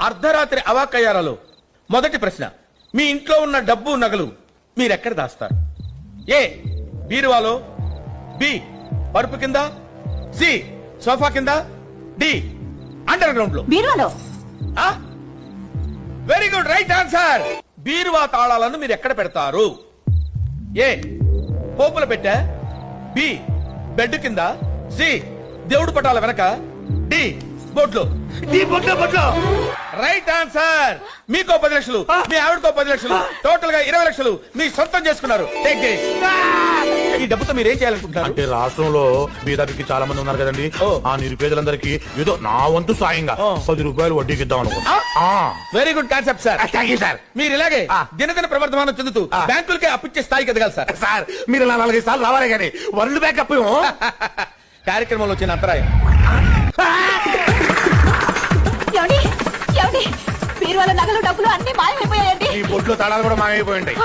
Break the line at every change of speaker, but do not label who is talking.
అర్ధరాత్రి అవాక్కయ్యారాలో మొదటి ప్రశ్న, మీ ఇంట్లో ఉన్న డబ్బు నగలు మీరెక్కడ దాస్తారు? ఏ బీరువాలో, బి పరుపు కింద, సి సోఫా కింద, డి అండర్ గ్రౌండ్ లో.
బీరువాలో.
Very good, right answer. బీరువా తాళాలను మీరు ఎక్కడ పెడతారు? ఏ పోపుల పెట్టె, బి బెడ్ కింద, సి దేవుడు పటాల వెనక, డి బొడ్లో. Right answer. మీకో 10 లక్షలు, మీ ఆవిడకో 10 లక్షలు, టోటల్ గా 20 లక్షలు మీ సొంతం చేసుకున్నారు. ఈ డబ్బుతో మీరు ఏం చేయాలనుకుంటున్నారు?
అంటే రాష్ట్రంలో బీదరికి చాలా మంది ఉన్నారు కదండి, ఆ నిరుపేదలందరికీ ఏదో నా వంతు సాయంగా 10 రూపాయలు వడ్డీకి ఇద్దాం అనుకుంటా.
Very good concept sir.
Sir
మీరు ఇలాగే దినదిన ప్రవర్ధమానం చెందుతూ బ్యాంకులకే అప్పిచ్చే స్థాయికి ఎదగాలి సార్.
సార్ మీరు 4 సార్లు రావాలి కానీ వరల్డ్ బ్యాంక్ అప్పు
కార్యక్రమంలో వచ్చిన అంతరాయం.
బీరువాల నగలు డబ్బులు అన్ని మాయమైపోయాయండి.
ఈ బొడ్లు తాళాలు కూడా మాయమైపోయింటాయి.